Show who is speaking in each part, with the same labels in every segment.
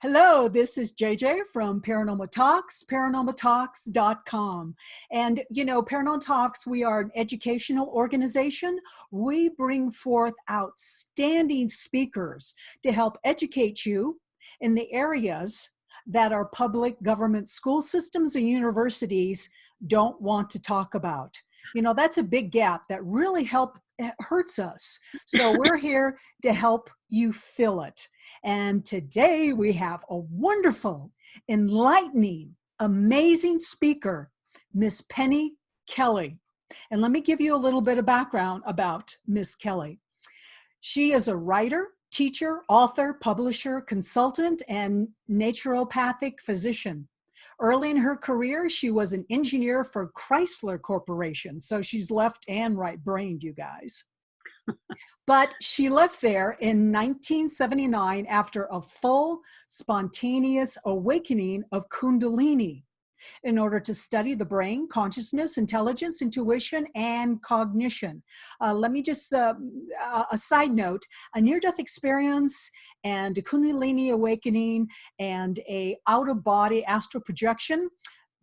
Speaker 1: Hello, this is JJ from Paranormal Talks, paranormaltalks.com. And, Paranormal Talks, we are an educational organization. We bring forth outstanding speakers to help educate you in the areas that our public government school systems and universities don't want to talk about. That's a big gap that really hurts us. So we're here to help you fill it. And today we have a wonderful, enlightening, amazing speaker, Miss Penny Kelly. And let me give you a little bit of background about Miss Kelly. She is a writer, teacher, author, publisher, consultant, and naturopathic physician. Early in her career, she was an engineer for Chrysler Corporation. So she's left and right-brained, you guys. But she left there in 1979 after a full spontaneous awakening of kundalini in order to study the brain, consciousness, intelligence, intuition, and cognition. Let me just, a side note, a near-death experience and a kundalini awakening and a out-of-body astral projection,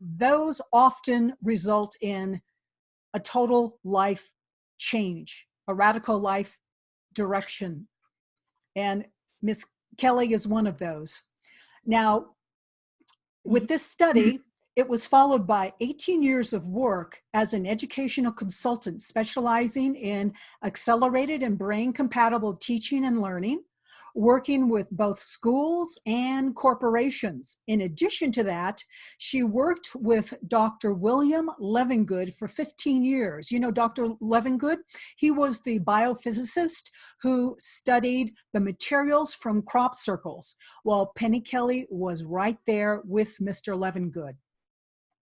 Speaker 1: those often result in a total life change, a radical life direction. And Miss Kelly is one of those. Now, with this study, it was followed by 18 years of work as an educational consultant specializing in accelerated and brain-compatible teaching and learning, working with both schools and corporations. In addition to that, she worked with Dr. William Levengood for 15 years. You know Dr. Levengood? He was the biophysicist who studied the materials from crop circles, while Penny Kelly was right there with Mr. Levengood.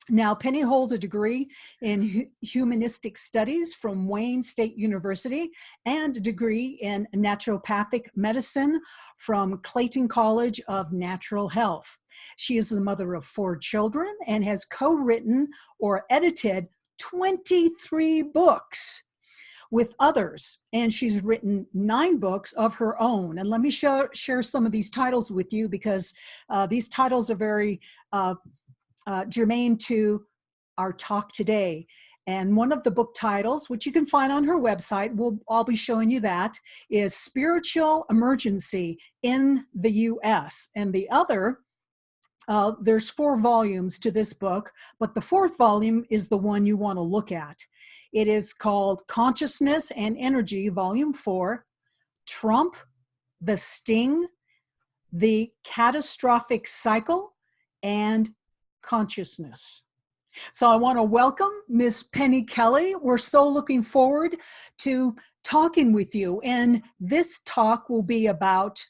Speaker 1: Now, Penny holds a degree in humanistic studies from Wayne State University and a degree in naturopathic medicine from Clayton College of Natural Health. She is the mother of 4 children and has co-written or edited 23 books with others, and she's written 9 books of her own. And let me share some of these titles with you because these titles are very germane to our talk today. And one of the book titles, which you can find on her website, I'll be showing you that, is Spiritual Emergency in the U.S. And the other, there's 4 volumes to this book, but the 4th volume is the one you want to look at. It is called Consciousness and Energy, Volume 4, Trump, the Sting, the Catastrophic Cycle, and Consciousness. So I want to welcome Miss Penny Kelly. We're so looking forward to talking with you. And this talk will be about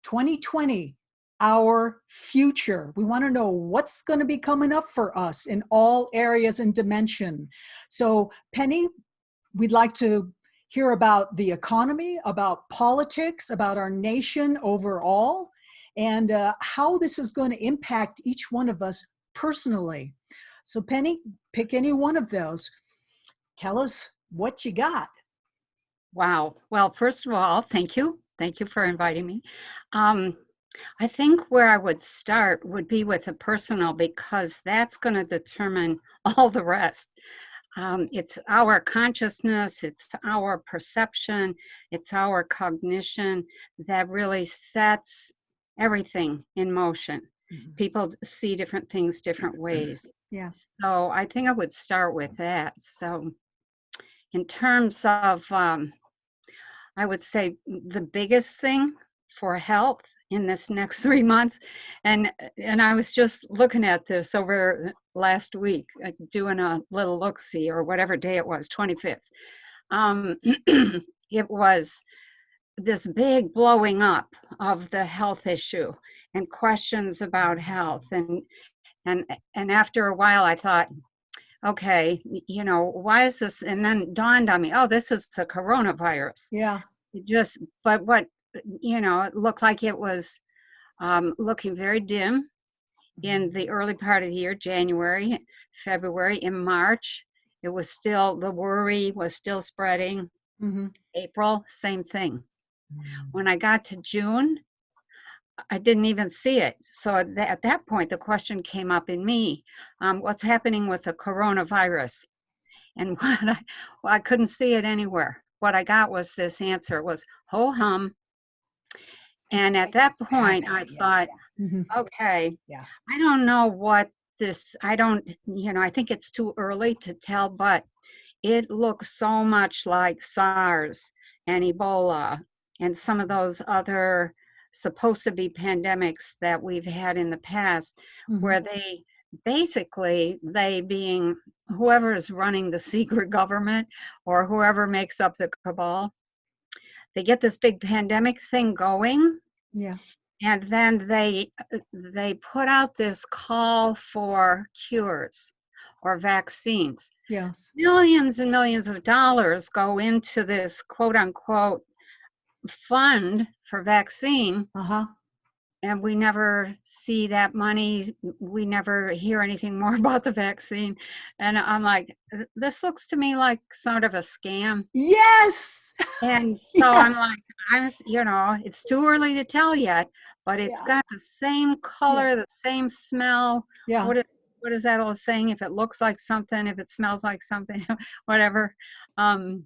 Speaker 1: 2020, our future. We want to know what's going to be coming up for us in all areas and dimension. So Penny, we'd like to hear about the economy, about politics, about our nation overall, and how this is going to impact each one of us personally. So Penny, pick any one of those. Tell us what you got.
Speaker 2: Wow. Well, first of all, thank you. Thank you for inviting me. I think where I would start would be with the personal, because that's going to determine all the rest. It's our consciousness, it's our perception, it's our cognition that really sets everything in motion. Mm-hmm. People see different things different ways.
Speaker 1: Yes.
Speaker 2: So I think I would start with that. So in terms of, I would say the biggest thing for health in this next 3 months, and I was just looking at this over last week, doing a little look-see, or whatever day it was, 25th. It was this big blowing up of the health issue and questions about health. And after a while, I thought, okay, why is this? And then it dawned on me, oh, this is the coronavirus.
Speaker 1: Yeah.
Speaker 2: But what, it looked like it was looking very dim in the early part of the year, January, February. In March, it was still, the worry was still spreading. Mm-hmm. April, same thing. Mm-hmm. When I got to June, I didn't even see it. So at that point, the question came up in me, what's happening with the coronavirus? And well, I couldn't see it anywhere. What I got was this answer was ho hum. And at that point, I thought, okay,
Speaker 1: Yeah.
Speaker 2: I don't know what this, I don't, I think it's too early to tell, but it looks so much like SARS and Ebola and some of those other supposed to be pandemics that we've had in the past, where they basically, they being whoever is running the secret government or whoever makes up the cabal, they get this big pandemic thing going,
Speaker 1: Yeah.
Speaker 2: and then they put out this call for cures or vaccines.
Speaker 1: Yes.
Speaker 2: Millions and millions of dollars go into this quote unquote fund for vaccine,
Speaker 1: Uh-huh.
Speaker 2: and we never see that money. We never hear anything more about the vaccine. And I'm like, this looks to me like sort of a scam.
Speaker 1: Yes.
Speaker 2: And so I'm
Speaker 1: Yes.
Speaker 2: like, it's too early to tell yet, but it's
Speaker 1: Yeah.
Speaker 2: got the same
Speaker 1: Yeah.
Speaker 2: color, the same smell.
Speaker 1: Yeah.
Speaker 2: What is that old saying? If it looks like something, if it smells like something, whatever.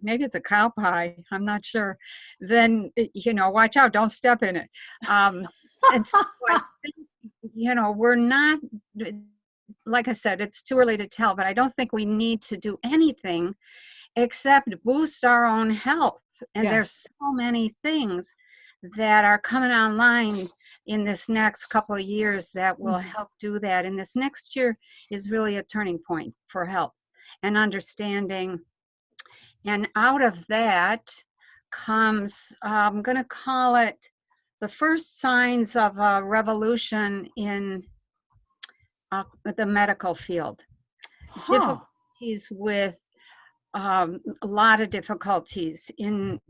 Speaker 2: Maybe it's a cow pie. I'm not sure. Then, watch out, don't step in it. And so I think, we're not, like I said, it's too early to tell, but I don't think we need to do anything except boost our own health. And there's
Speaker 1: Yes.
Speaker 2: so many things that are coming online in this next couple of years that will help do that. And this next year is really a turning point for health and understanding. And out of that comes, I'm going to call it the first signs of a revolution in the medical field.
Speaker 1: Huh.
Speaker 2: Difficulties with a lot of difficulties in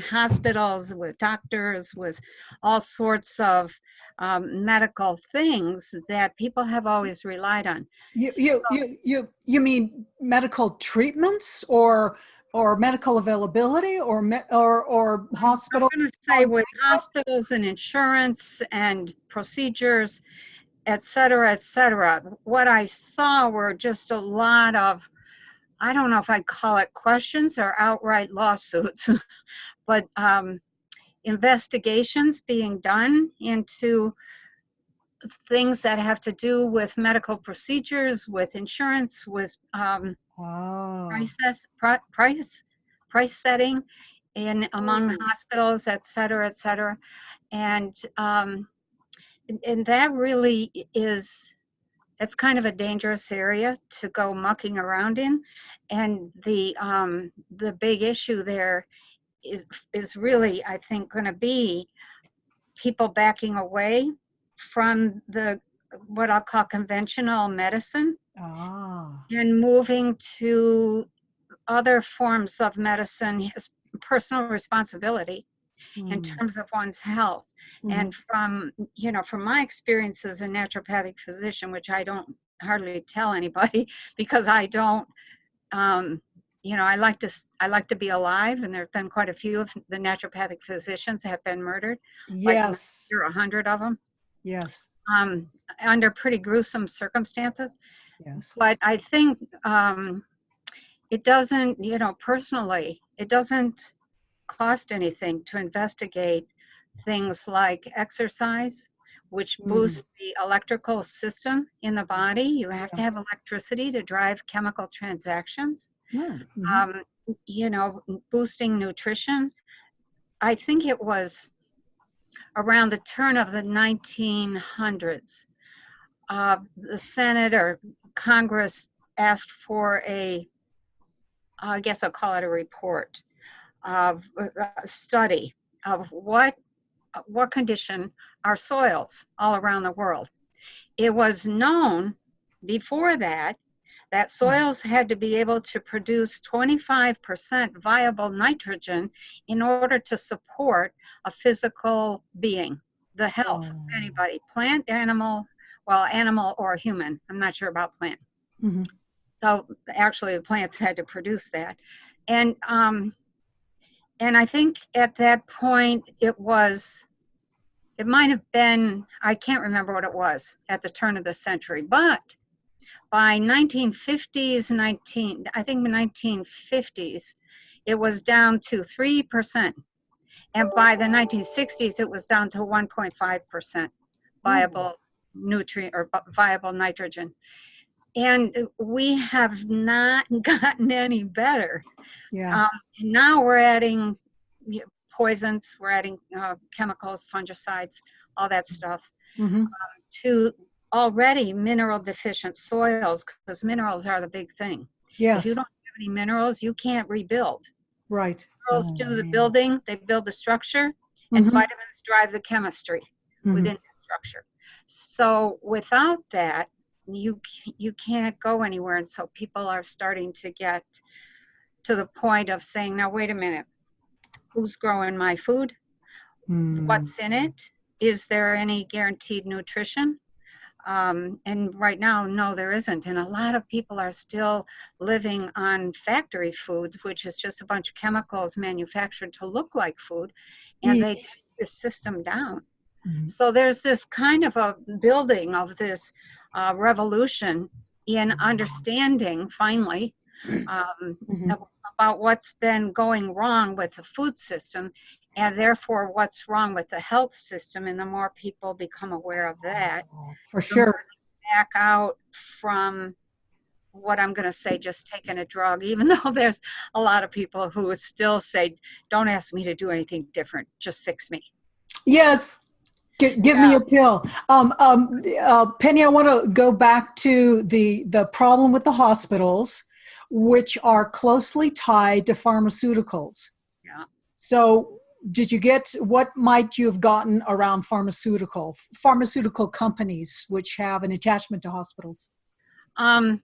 Speaker 2: hospitals, with doctors, with all sorts of medical things that people have always relied on.
Speaker 1: You mean medical treatments or medical availability or
Speaker 2: I'm
Speaker 1: hospital?
Speaker 2: going to say with hospitals and insurance and procedures, et cetera, et cetera. What I saw were just a lot of, I don't know if I'd call it questions or outright lawsuits, but investigations being done into things that have to do with medical procedures, with insurance, with
Speaker 1: Oh.
Speaker 2: price setting in among
Speaker 1: Ooh.
Speaker 2: hospitals, et cetera, et cetera. And that really is, it's kind of a dangerous area to go mucking around in. And the big issue there is really, I think, going to be people backing away from the what I'll call conventional medicine
Speaker 1: Ah.
Speaker 2: and moving to other forms of medicine, personal responsibility in
Speaker 1: Mm.
Speaker 2: terms of one's health. And from my experience as a naturopathic physician, which I don't hardly tell anybody because I don't, I like to be alive, and there have been quite a few of the naturopathic physicians have been murdered, like
Speaker 1: Yes.
Speaker 2: 100 of them,
Speaker 1: Yes.
Speaker 2: um, under pretty gruesome circumstances.
Speaker 1: Yes.
Speaker 2: But I think it doesn't, personally, it doesn't cost anything to investigate things like exercise, which
Speaker 1: Mhm.
Speaker 2: boosts the electrical system in the body. You have to have
Speaker 1: Yes.
Speaker 2: electricity to drive chemical transactions.
Speaker 1: Mm-hmm.
Speaker 2: Um, Boosting nutrition. I think it was around the turn of the 1900s. The Senate or Congress asked for I guess I'll call it a report of a study of what condition are soils all around the world. It was known before that soils had to be able to produce 25% viable nitrogen in order to support a physical being, the health of
Speaker 1: Oh.
Speaker 2: anybody, plant, animal, animal or human. I'm not sure about plant.
Speaker 1: Mm-hmm.
Speaker 2: So actually the plants had to produce that. And I think at that point it was it might have been, I can't remember what it was at the turn of the century, but by 1950s, I think the 1950s, it was down to 3%. And by the 1960s, it was down to 1.5% viable nutrient or viable nitrogen. And we have not gotten any better.
Speaker 1: Yeah.
Speaker 2: Now we're adding poisons, we're adding chemicals, fungicides, all that stuff to already mineral deficient soils, because minerals are the big thing.
Speaker 1: Yes.
Speaker 2: If you don't have any minerals, you can't rebuild.
Speaker 1: Right.
Speaker 2: Minerals do the building, they build the structure, and vitamins drive the chemistry within the structure. So without that, you can't go anywhere. And so people are starting to get to the point of saying, now, wait a minute, who's growing my food? What's in it? Is there any guaranteed nutrition? And right now, no, there isn't. And a lot of people are still living on factory foods, which is just a bunch of chemicals manufactured to look like food, and they take your system down. So there's this kind of a building of this revolution in understanding, finally, about what's been going wrong with the food system, and therefore what's wrong with the health system. And the more people become aware of that,
Speaker 1: for sure,
Speaker 2: back out from what I'm going to say, just taking a drug, even though there's a lot of people who would still say, don't ask me to do anything different, just fix me.
Speaker 1: Yes. Give me a pill. Penny, I want to go back to the problem with the hospitals, which are closely tied to pharmaceuticals.
Speaker 2: Yeah.
Speaker 1: So did you get, what might you have gotten around pharmaceutical companies which have an attachment to hospitals?
Speaker 2: I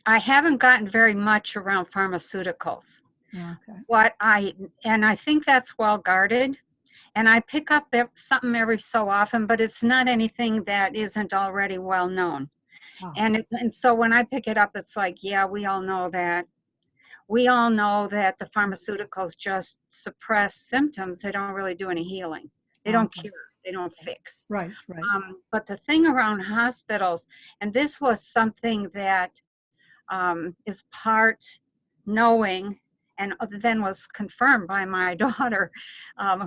Speaker 2: haven't gotten very much around pharmaceuticals.
Speaker 1: Okay.
Speaker 2: And I think that's well guarded. And I pick up something every so often, but it's not anything that isn't already well known. Oh. And so when I pick it up, it's like, yeah, we all know that. We all know that the pharmaceuticals just suppress symptoms. They don't really do any healing. They don't cure. They don't fix.
Speaker 1: Right.
Speaker 2: But the thing around hospitals, and this was something that is part knowing, and then was confirmed by my daughter,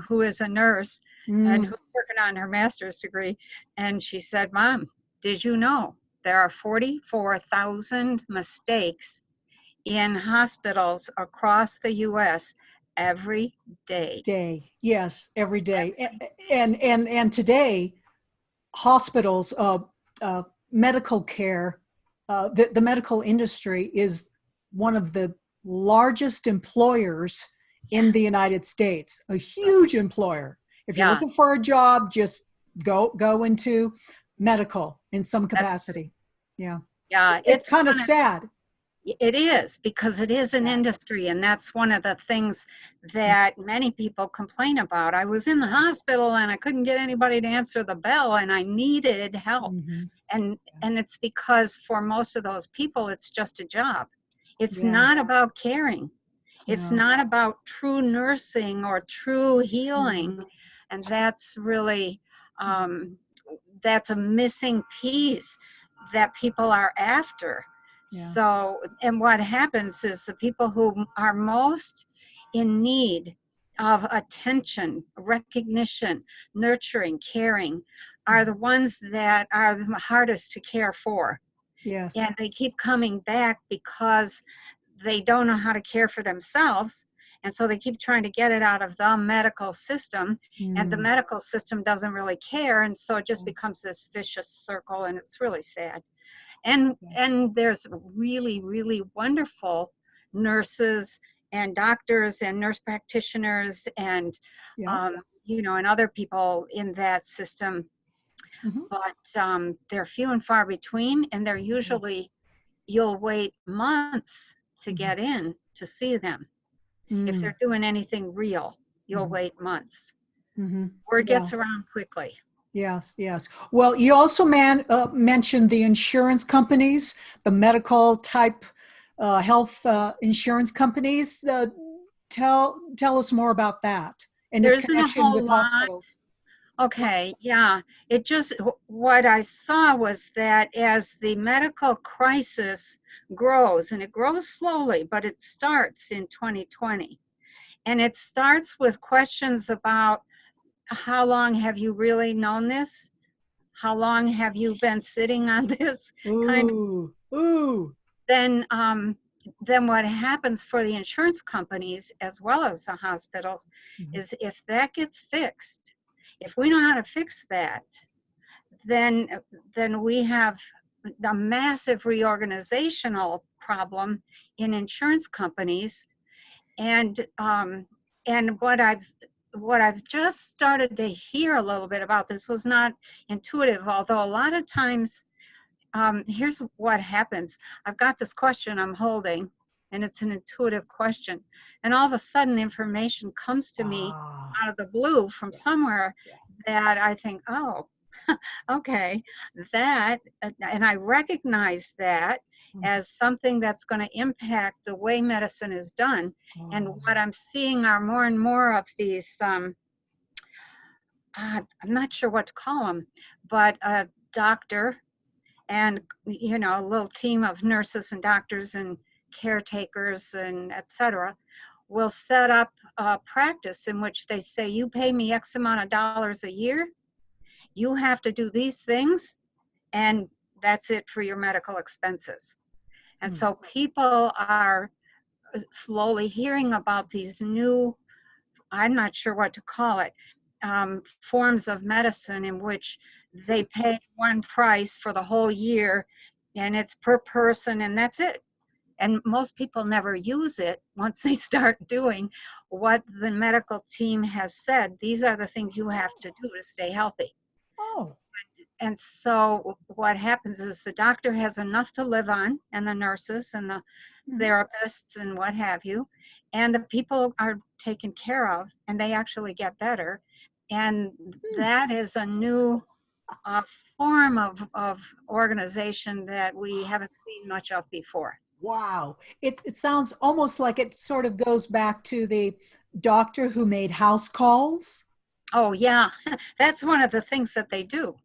Speaker 2: who is a nurse and who's working on her master's degree. And she said, Mom, did you know there are 44,000 mistakes in hospitals across the U.S. every day?
Speaker 1: Yes, every day. And today, hospitals, medical care, the medical industry is one of the largest employers in the United States, a huge employer. If you're looking for a job, just go into medical in some capacity. Yeah. It's kind of sad.
Speaker 2: It is, because it is an industry, and that's one of the things that many people complain about. I was in the hospital and I couldn't get anybody to answer the bell, and I needed help. And it's because for most of those people, it's just a job. It's not about caring. It's not about true nursing or true healing. And that's really, that's a missing piece that people are after. So, and what happens is the people who are most in need of attention, recognition, nurturing, caring, are the ones that are the hardest to care for.
Speaker 1: Yes.
Speaker 2: And they keep coming back because they don't know how to care for themselves. And so they keep trying to get it out of the medical system, and the medical system doesn't really care. And so it just becomes this vicious circle, and it's really sad. And there's really, really wonderful nurses and doctors and nurse practitioners and, and other people in that system. But they're few and far between, and they're usually, you'll wait months to get in to see them. If they're doing anything real, you'll wait months. Word gets around quickly.
Speaker 1: Yes. Well, you also mentioned the insurance companies, the medical type health insurance companies. Tell us more about that and its connection with hospitals.
Speaker 2: Okay, yeah. It just, what I saw was that as the medical crisis grows, and it grows slowly, but it starts in 2020. And it starts with questions about how long have you really known this? How long have you been sitting on this kind of,
Speaker 1: Ooh, ooh.
Speaker 2: then then what happens for the insurance companies as well as the hospitals
Speaker 1: Mhm.
Speaker 2: is if that gets fixed, if we know how to fix that, then we have a massive reorganizational problem in insurance companies. And what I've just started to hear a little bit about, this was not intuitive, although a lot of times, here's what happens. I've got this question I'm holding, and it's an intuitive question, and all of a sudden information comes to me
Speaker 1: Ah,
Speaker 2: out of the blue from
Speaker 1: yeah,
Speaker 2: somewhere
Speaker 1: yeah.
Speaker 2: that I think, oh, okay, that, and I recognize that
Speaker 1: Mhm.
Speaker 2: as something that's going to impact the way medicine is done. And
Speaker 1: Oh,
Speaker 2: what I'm seeing are more and more of these, I'm not sure what to call them, but a doctor and, you know, a little team of nurses and doctors and caretakers and et cetera will set up a practice in which they say, you pay me X amount of dollars a year, you have to do these things, and that's it for your medical expenses. And
Speaker 1: mm,
Speaker 2: so people are slowly hearing about these new, I'm not sure what to call it, forms of medicine in which they pay one price for the whole year, and it's per person, and that's it. And most people never use it once they start doing what the medical team has said. These are the things you have to do to stay healthy.
Speaker 1: oh,
Speaker 2: And so what happens is the doctor has enough to live on, and the nurses and the
Speaker 1: mhm,
Speaker 2: therapists and what have you, and the people are taken care of, and they actually get better. And
Speaker 1: mm.
Speaker 2: that is a new uh, form of organization that we haven't seen much of before.
Speaker 1: Wow. It sounds almost like it sort of goes back to the doctor who made house calls.
Speaker 2: Oh yeah, that's one of the things that they do.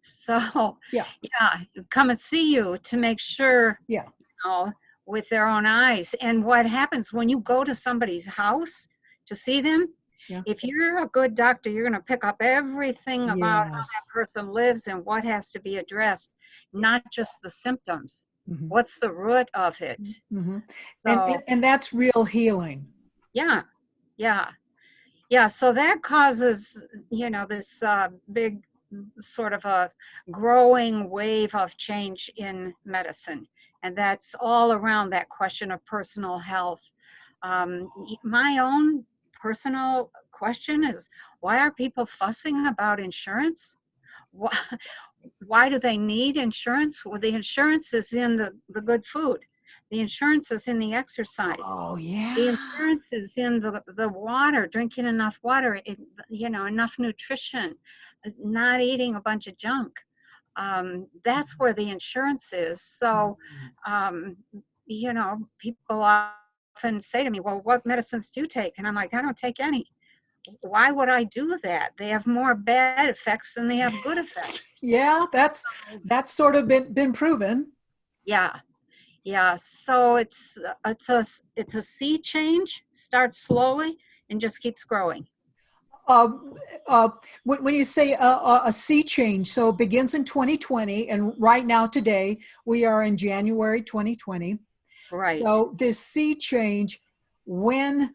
Speaker 2: So
Speaker 1: Yeah,
Speaker 2: yeah, come and see you to make sure,
Speaker 1: yeah,
Speaker 2: know, with their own eyes. And what happens when you go to somebody's house to see them,
Speaker 1: yeah.
Speaker 2: if you're a good doctor, you're going to pick up everything about how that
Speaker 1: Yes.
Speaker 2: person lives and what has to be addressed,
Speaker 1: Yeah.
Speaker 2: not just the symptoms.
Speaker 1: Hmm.
Speaker 2: What's the root of it?
Speaker 1: Hmm.
Speaker 2: So,
Speaker 1: And that's real healing.
Speaker 2: yeah, yeah, yeah. So that causes, you know, this big sort of a growing wave of change in medicine. And that's all around that question of personal health. My own personal question is, why are people fussing about insurance? Why, why do they need insurance? Well, the insurance is in the good food. The insurance is in the exercise.
Speaker 1: Oh,
Speaker 2: The
Speaker 1: yeah.
Speaker 2: insurance is in the water, drinking enough water, you know, enough nutrition, not eating a bunch of junk. That's where the insurance is. So,
Speaker 1: Mhm.
Speaker 2: um, you know, people often say to me, well, what medicines do you take? And I'm like, I don't take any. Why would I do that? They have more bad effects than they have good effects.
Speaker 1: Yeah, that's sort of been proven.
Speaker 2: Yeah. Yeah, so it's a sea change, starts slowly and just keeps growing.
Speaker 1: Uh, uh, when you say a sea change, so it begins in 2020, and right now today we are in January 2020.
Speaker 2: Right.
Speaker 1: So this sea change, when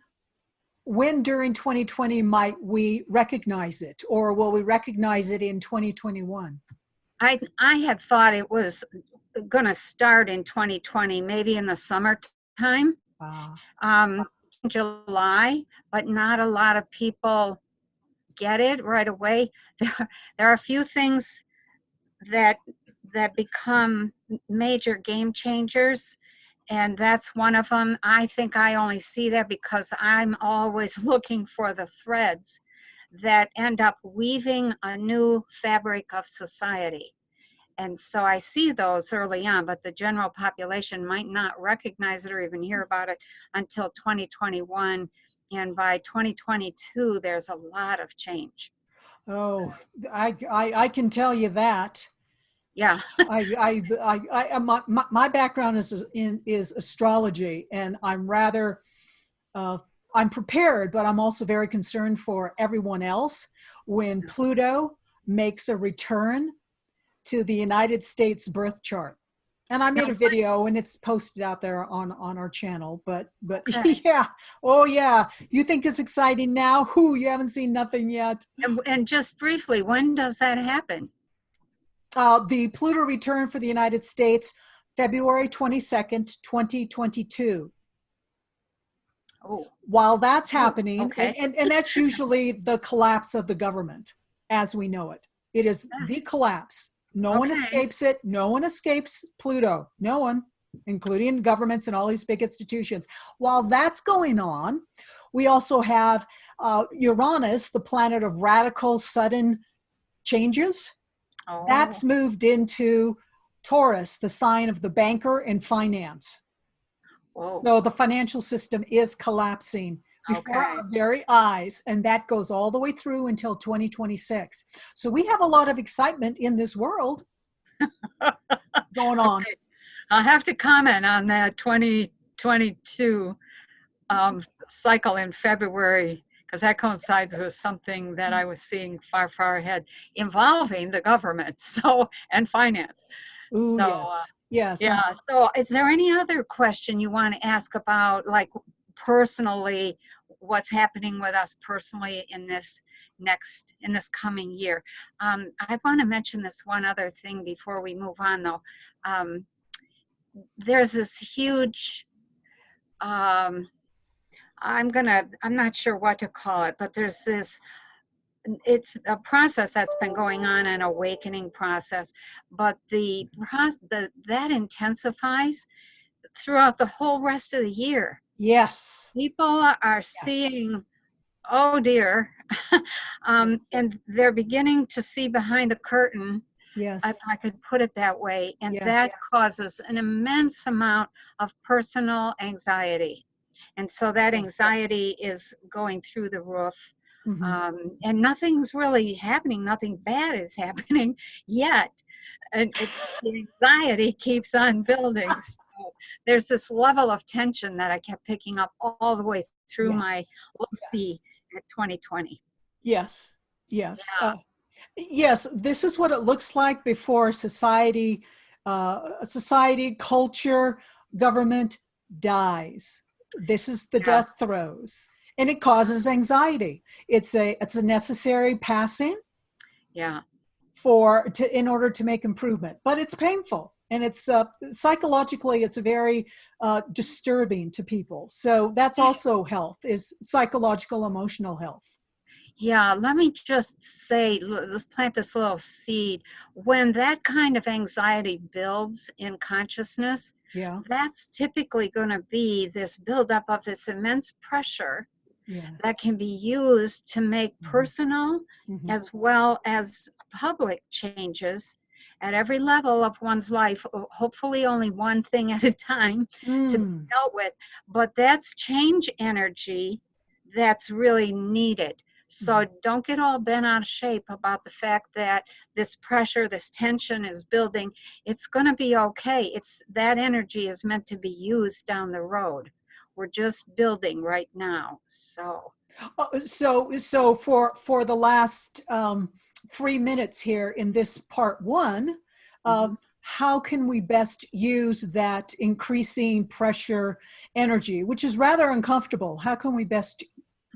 Speaker 1: when during 2020 might we recognize it, or will we recognize it in 2021?
Speaker 2: I had thought it was going to start in 2020, maybe in the summertime,
Speaker 1: Uh,
Speaker 2: um, July, but not a lot of people get it right away. There are a few things that become major game changers, and that's one of them. I think I only see that because I'm always looking for the threads that end up weaving a new fabric of society. And so I see those early on, but the general population might not recognize it or even hear about it until 2021. And by 2022, there's a lot of change.
Speaker 1: Oh, I can tell you that.
Speaker 2: Yeah.
Speaker 1: My background is astrology, and uh, I'm prepared, but I'm also very concerned for everyone else when Pluto makes a return to the United States birth chart. And I
Speaker 2: Now,
Speaker 1: made a video and it's posted out there on our channel. But
Speaker 2: okay.
Speaker 1: yeah, oh yeah, you think it's exciting now? Who you haven't seen nothing yet.
Speaker 2: And just briefly, when does that happen?
Speaker 1: The Pluto return for the United States, February 22nd, 2022.
Speaker 2: Oh,
Speaker 1: While that's
Speaker 2: oh,
Speaker 1: happening,
Speaker 2: okay.
Speaker 1: and that's usually the collapse of the government as we know it. It is the collapse. No one
Speaker 2: Okay.
Speaker 1: escapes it. No one escapes Pluto. No one, including governments and all these big institutions. While that's going on, we also have Uranus, the planet of radical, sudden changes. That's
Speaker 2: Oh,
Speaker 1: moved into Taurus, the sign of the banker and finance.
Speaker 2: whoa.
Speaker 1: So the financial system is collapsing before
Speaker 2: Okay.
Speaker 1: our very eyes, and that goes all the way through until 2026. So we have a lot of excitement in this world going on.
Speaker 2: Okay. I'll have to comment on that 2022 cycle in February, because that coincides with something that I was seeing far, far ahead involving the government, so, and finance.
Speaker 1: Ooh,
Speaker 2: So,
Speaker 1: yes. Yes.
Speaker 2: yeah. So, is there any other question you want to ask about, like personally, what's happening with us personally in this coming year? I want to mention this one other thing before we move on, though. Um, there's this huge, um, I'm not sure what to call it, but there's this, it's a process that's been going on, an awakening process, but that intensifies throughout the whole rest of the year.
Speaker 1: Yes.
Speaker 2: People are
Speaker 1: Yes.
Speaker 2: seeing, oh dear, and they're beginning to see behind the curtain, if
Speaker 1: Yes.
Speaker 2: I could put it that way, and
Speaker 1: Yes.
Speaker 2: that causes an immense amount of personal anxiety. And so that
Speaker 1: Yes.
Speaker 2: anxiety is going through the roof.
Speaker 1: Mm-hmm.
Speaker 2: And nothing's really happening, nothing bad is happening yet. And the anxiety keeps on building. So there's this level of tension that I kept picking up all the way through my
Speaker 1: Yes.
Speaker 2: look-see
Speaker 1: Yes.
Speaker 2: at 2020.
Speaker 1: Yes. Yes.
Speaker 2: Yeah,
Speaker 1: Yes, this is what it looks like before society, culture, government dies. This is the
Speaker 2: yeah,
Speaker 1: death throes, and it causes anxiety. It's a necessary passing
Speaker 2: yeah.
Speaker 1: in order to make improvement, but it's painful, and it's psychologically it's very disturbing to people. So that's also health, is psychological, emotional health.
Speaker 2: Yeah, let me just say, let's plant this little seed. When that kind of anxiety builds in consciousness,
Speaker 1: Yeah.
Speaker 2: that's typically going to be this buildup of this immense pressure that can
Speaker 1: Yes.
Speaker 2: be used to make
Speaker 1: Mhm.
Speaker 2: personal
Speaker 1: Mhm.
Speaker 2: as well as public changes at every level of one's life, hopefully only one thing at a time to be
Speaker 1: Mm.
Speaker 2: dealt with. But that's change energy that's really needed. So
Speaker 1: Mhm.
Speaker 2: don't get all bent out of shape about the fact that this pressure, this tension is building. It's going to be okay. It's that energy is meant to be used down the road. We're just building right now. So,
Speaker 1: So for the last 3 minutes here in this part one,
Speaker 2: mhm.
Speaker 1: how can we best use that increasing pressure energy, which is rather uncomfortable? How can we best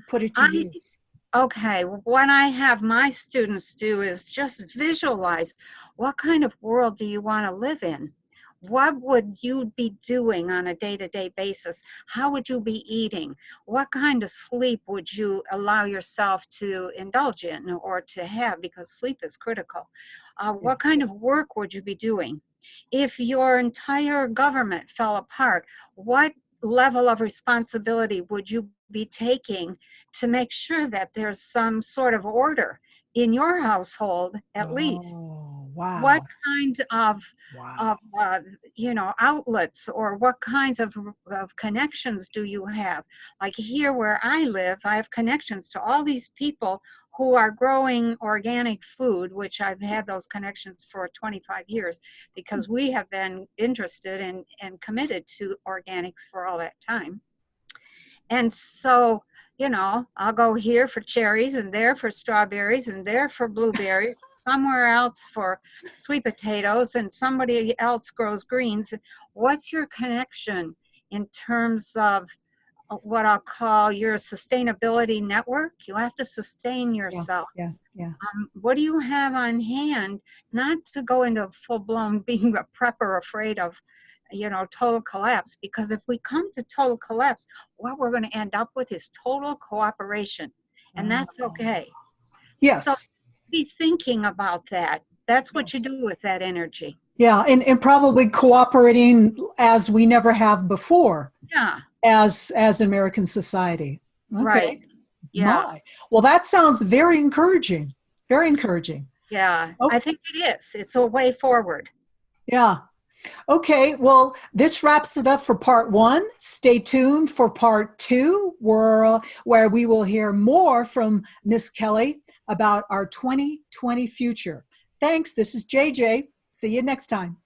Speaker 1: put it to
Speaker 2: I
Speaker 1: use?
Speaker 2: Okay, what I have my students do is just visualize, what kind of world do you want to live in? What would you be doing on a day-to-day basis? How would you be eating? What kind of sleep would you allow yourself to indulge in or to have? Because sleep is critical.
Speaker 1: Yeah.
Speaker 2: What kind of work would you be doing? If your entire government fell apart, what level of responsibility would you be taking to make sure that there's some sort of order in your household, at least?
Speaker 1: Oh,
Speaker 2: What
Speaker 1: wow.
Speaker 2: kind of
Speaker 1: Wow.
Speaker 2: outlets, or what kinds of connections do you have? Like here where I live, I have connections to all these people who are growing organic food, which I've had those connections for 25 years because we have been interested in and committed to organics for all that time. And so, you know, I'll go here for cherries and there for strawberries and there for blueberries, somewhere else for sweet potatoes, and somebody else grows greens. What's your connection in terms of what I'll call your sustainability network? You have to sustain
Speaker 1: Yeah,
Speaker 2: yourself.
Speaker 1: yeah, yeah.
Speaker 2: What do you have on hand? Not to go into full-blown being a prepper afraid of, you know, total collapse, because if we come to total collapse, what we're going to end up with is total cooperation, and that's okay. So
Speaker 1: Yes,
Speaker 2: be thinking about that. That's what you
Speaker 1: yes.
Speaker 2: do with that energy.
Speaker 1: Yeah, and probably cooperating as we never have before
Speaker 2: Yeah,
Speaker 1: as American society.
Speaker 2: right.
Speaker 1: Okay.
Speaker 2: Yeah,
Speaker 1: My. Well, that sounds very encouraging. Very encouraging.
Speaker 2: yeah.
Speaker 1: Oh,
Speaker 2: I think it is. It's a way forward.
Speaker 1: yeah. Okay, well, this wraps it up for part one. Stay tuned for part two, where we will hear more from Miss Kelly about our 2020 future. Thanks. This is JJ. See you next time.